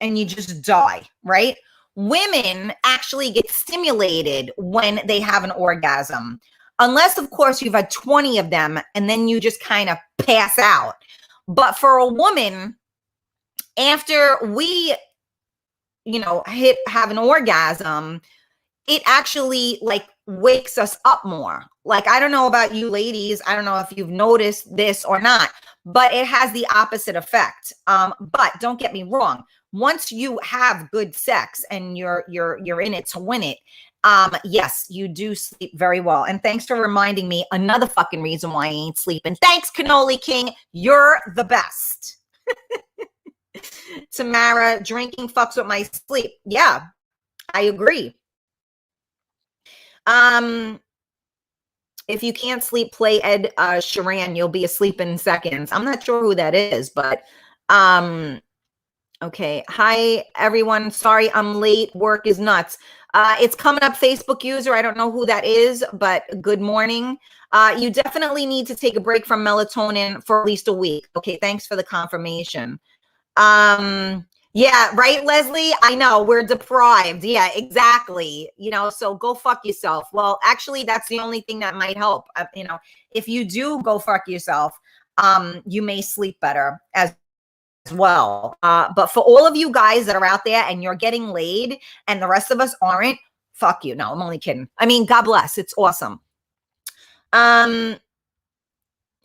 and you just die, right? Women actually get stimulated when they have an orgasm. Unless, of course, you've had 20 of them and then you just kind of pass out. But for a woman, after we, have an orgasm, it actually like wakes us up more. Like, I don't know about you ladies. I don't know if you've noticed this or not, but it has the opposite effect. But don't get me wrong. Once you have good sex and you're in it to win it, yes, you do sleep very well. And thanks for reminding me another fucking reason why I ain't sleeping. Thanks, Cannoli King. You're the best. Tamara, drinking fucks with my sleep. Yeah, I agree. If you can't sleep, play Ed Sheeran. You'll be asleep in seconds. I'm not sure who that is, but okay. Hi, everyone. Sorry, I'm late. Work is nuts. It's coming up, Facebook user. I don't know who that is, but good morning. You definitely need to take a break from melatonin for at least a week. Okay, thanks for the confirmation. Yeah, right, Leslie? I know, we're deprived. Yeah, exactly. So go fuck yourself. Well, actually, that's the only thing that might help. If you do go fuck yourself, you may sleep better as well. But for all of you guys that are out there and you're getting laid and the rest of us aren't, fuck you. No, I'm only kidding. I mean, God bless. It's awesome.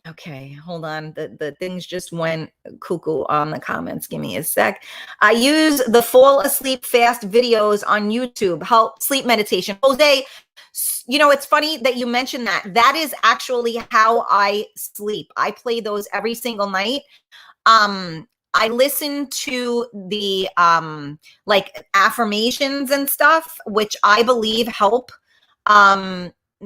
Okay, hold on. The things just went cuckoo on the comments. Give me a sec. I use the fall asleep fast videos on YouTube, help sleep meditation. Jose, it's funny that you mentioned that. That is actually how I sleep. I play those every single night. I listen to the like affirmations and stuff, which I believe help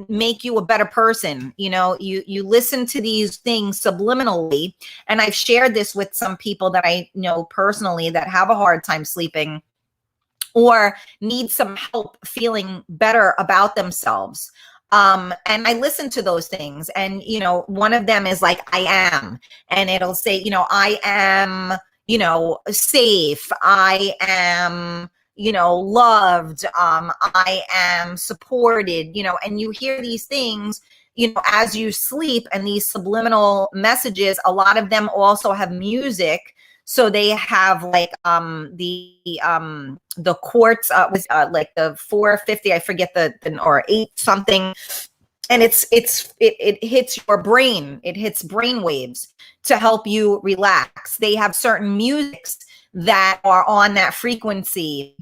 make you a better person. You listen to these things subliminally, and I've shared this with some people that I know personally that have a hard time sleeping or need some help feeling better about themselves. And I listen to those things, and one of them is like, I am, and it'll say, I am, safe, I am, loved, I am supported, and you hear these things, as you sleep, and these subliminal messages, a lot of them also have music. So they have like the quartz was like the 450, I forget or 8 something and it hits your brain. It hits brain waves to help you relax. They have certain musics that are on that frequency,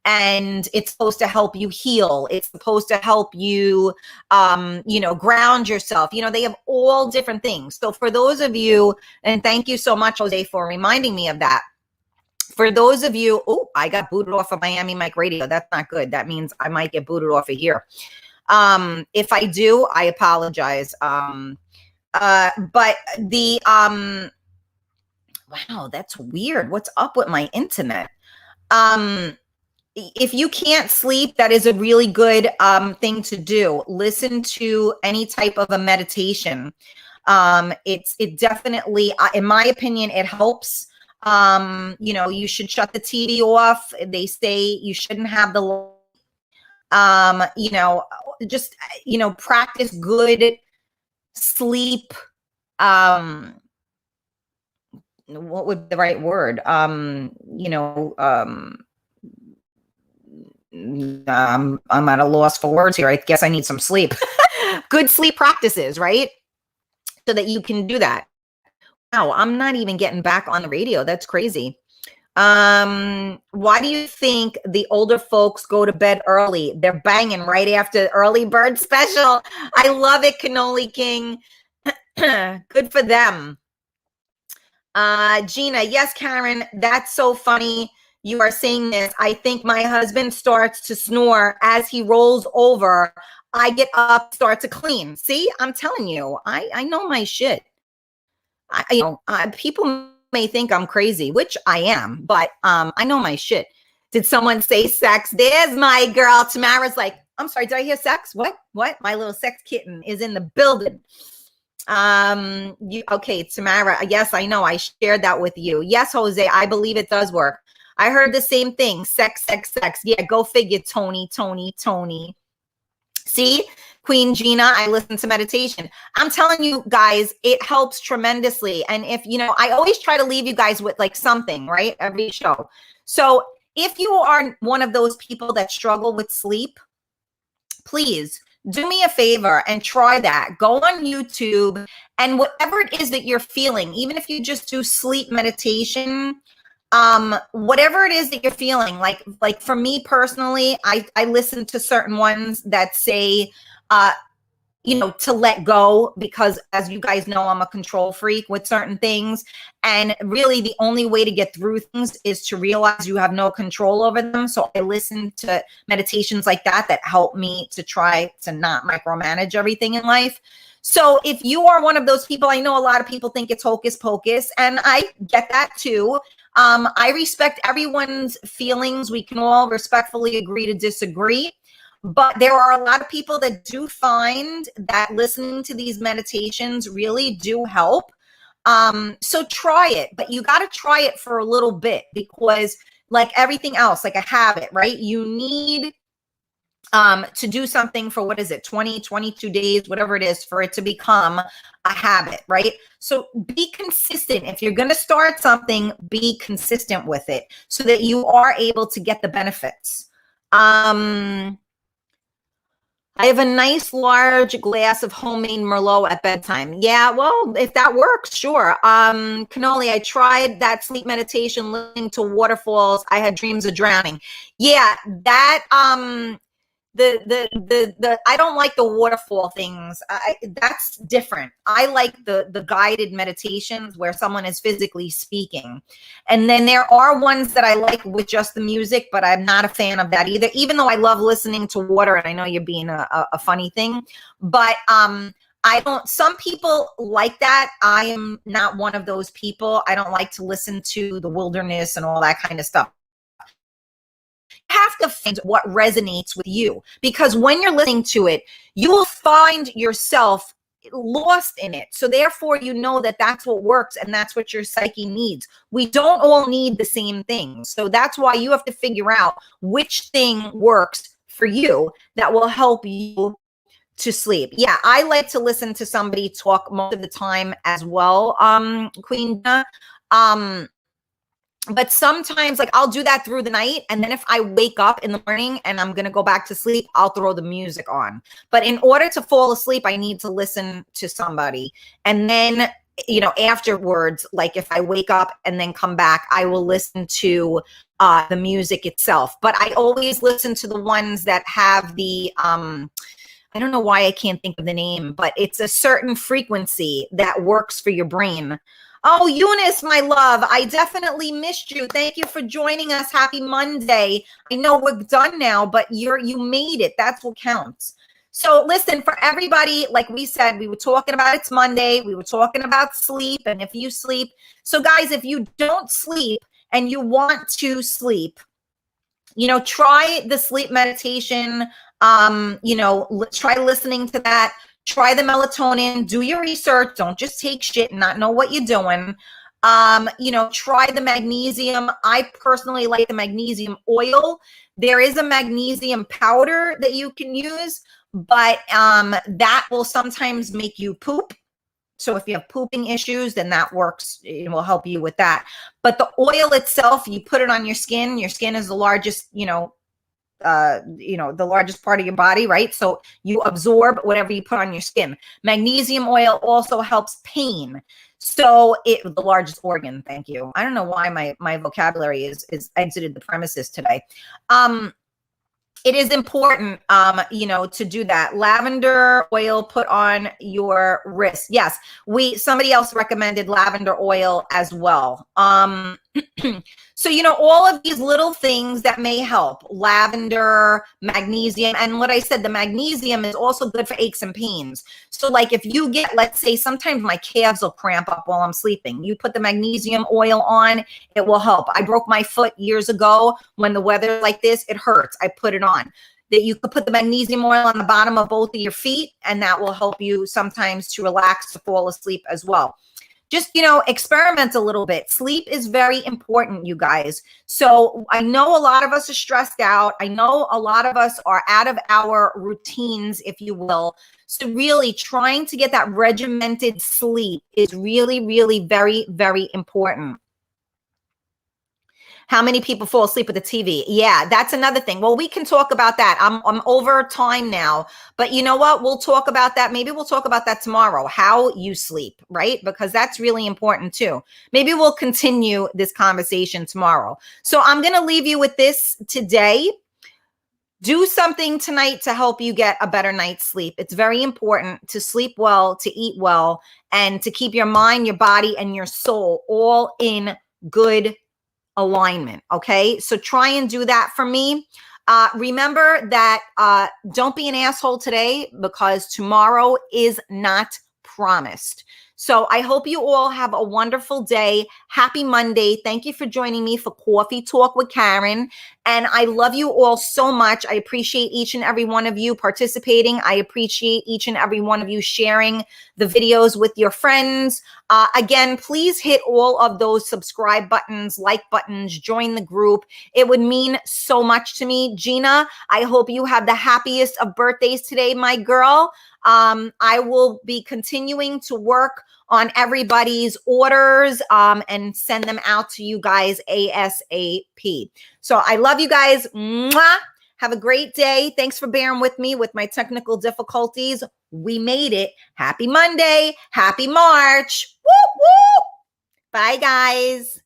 and it's supposed to help you heal. It's supposed to help you, ground yourself. They have all different things. So for those of you, and thank you so much, Jose, for reminding me of that. For those of you, I got booted off of Miami Mic Radio. That's not good. That means I might get booted off of here. If I do, I apologize. But the, wow, that's weird. What's up with my internet? If you can't sleep, that is a really good thing to do. Listen to any type of a meditation. It definitely, in my opinion, it helps. You should shut the TV off. They say you shouldn't have the just practice good sleep. What would be the right word? I'm at a loss for words here. I guess I need some sleep. Good sleep practices, right? So that you can do that. Wow, I'm not even getting back on the radio. That's crazy. Why do you think the older folks go to bed early? They're banging right after early bird special. I love it, Cannoli King. Good for them. Gina, yes, Karen, that's so funny. You are saying this. I think my husband starts to snore as he rolls over. I get up, start to clean. See, I'm telling you, I know my shit. People may think I'm crazy, which I am, but I know my shit. Did someone say sex? There's my girl. Tamara's like, I'm sorry, did I hear sex? What? My little sex kitten is in the building. Okay, Tamara. Yes, I know. I shared that with you. Yes, Jose, I believe it does work. I heard the same thing. Sex. Yeah, go figure, Tony. See, Queen Gina, I listen to meditation. I'm telling you guys, it helps tremendously. And if, I always try to leave you guys with like something, right? Every show. So if you are one of those people that struggle with sleep, please do me a favor and try that. Go on YouTube, and whatever it is that you're feeling, even if you just do sleep meditation, whatever it is that you're feeling, like for me personally, I listen to certain ones that say, to let go, because as you guys know, I'm a control freak with certain things. And really the only way to get through things is to realize you have no control over them. So I listen to meditations like that help me to try to not micromanage everything in life. So if you are one of those people, I know a lot of people think it's hocus pocus, and I get that too. I respect everyone's feelings. We can all respectfully agree to disagree. But there are a lot of people that do find that listening to these meditations really do help. So try it, but you got to try it for a little bit, because like everything else, like a habit, right? You need to do something for, 20, 22 days, whatever it is, for it to become a habit, right? So be consistent. If you're going to start something, be consistent with it so that you are able to get the benefits. I have a nice large glass of homemade Merlot at bedtime. Yeah, well, if that works, sure. Cannoli, I tried that sleep meditation listening to waterfalls. I had dreams of drowning. Yeah, that the I don't like the waterfall things. That's different. I like the guided meditations where someone is physically speaking. And then there are ones that I like with just the music, but I'm not a fan of that either, even though I love listening to water. And I know you're being a funny thing, but some people like that. I am not one of those people. I don't like to listen to the wilderness and all that kind of stuff. Have to find what resonates with you, because when you're listening to it, you will find yourself lost in it. So therefore, you know that that's what works and that's what your psyche needs. We don't all need the same thing. So that's why you have to figure out which thing works for you that will help you to sleep. Yeah, I like to listen to somebody talk most of the time as well, Queen. But sometimes like I'll do that through the night. And then if I wake up in the morning and I'm going to go back to sleep, I'll throw the music on. But in order to fall asleep, I need to listen to somebody. And then, you know, afterwards, like if I wake up and then come back, I will listen to the music itself. But I always listen to the ones that have the, I don't know why I can't think of the name, but it's a certain frequency that works for your brain. Oh, Eunice, my love, I definitely missed you. Thank you for joining us. Happy Monday. I know we're done now, but you made it. That's what counts. So listen, for everybody, like we said, we were talking about it's Monday. We were talking about sleep and if you sleep. So guys, if you don't sleep and you want to sleep, you know, try the sleep meditation. You know, try listening to that. Try the melatonin. Do your research. Don't just take shit and not know what you're doing. You know, try the magnesium. I personally like the magnesium oil. There is a magnesium powder that you can use, but that will sometimes make you poop. So if you have pooping issues, then that works. It will help you with that. But the oil itself, you put it on your skin. Your skin is the largest, the largest part of your body, right? So you absorb whatever you put on your skin. Magnesium oil also helps pain. So the largest organ, thank you. I don't know why my vocabulary is exited the premises today. It is important, to do that. Lavender oil put on your wrist. Yes, somebody else recommended lavender oil as well. So, all of these little things that may help, lavender, magnesium. And what I said, the magnesium is also good for aches and pains. So like if you get, let's say, sometimes my calves will cramp up while I'm sleeping. You put the magnesium oil on, it will help. I broke my foot years ago when the weather like this, it hurts. I put it on. That you could put the magnesium oil on the bottom of both of your feet, and that will help you sometimes to relax, to fall asleep as well. Just, experiment a little bit. Sleep is very important, you guys. So I know a lot of us are stressed out. I know a lot of us are out of our routines, if you will. So really trying to get that regimented sleep is really, really very, very important. How many people fall asleep with the TV? Yeah, that's another thing. Well, we can talk about that. I'm over time now, but you know what? We'll talk about that. Maybe we'll talk about that tomorrow, how you sleep, right? Because that's really important too. Maybe we'll continue this conversation tomorrow. So I'm going to leave you with this today. Do something tonight to help you get a better night's sleep. It's very important to sleep well, to eat well, and to keep your mind, your body, and your soul all in good alignment. Okay. So try and do that for me. Remember that don't be an asshole today, because tomorrow is not promised. So I hope you all have a wonderful day. Happy Monday. Thank you for joining me for Coffee Talk with Karen. And I love you all so much. I appreciate each and every one of you participating. I appreciate each and every one of you sharing the videos with your friends. Again, please hit all of those subscribe buttons, like buttons, join the group. It would mean so much to me. Gina, I hope you have the happiest of birthdays today, my girl. I will be continuing to work on everybody's orders and send them out to you guys ASAP. So I love you guys. Mwah! Have a great day. Thanks for bearing with me with my technical difficulties. We made it. Happy Monday. Happy March. Woo, woo. Bye, guys.